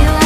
You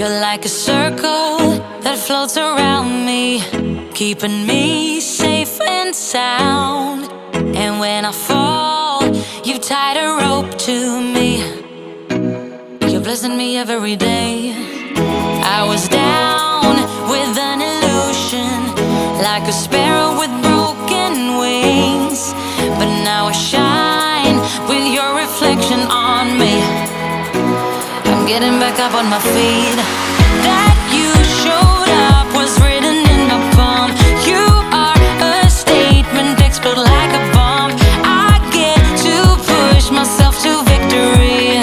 You're like a circle that floats around me, keeping me safe and sound. And when I fall, you tied a rope to me. You're blessing me every day. I was down with an illusion, like a sparrow with broken wings, but now I shine with your reflection on me. I'm getting back up on my feet. That you showed up was written in my palm. You are a statement, explode like a bomb. I get to push myself to victory.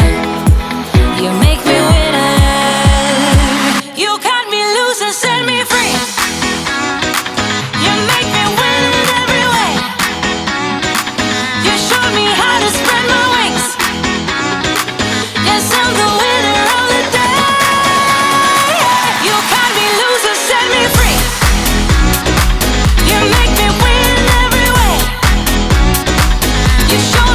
You make me winner. You cut me loose and set me free. You make me win in every way. You showed me how to spread my wings. Yes, I'm the winner of the day. You cut me loose and set me free. You make me win in every way. You show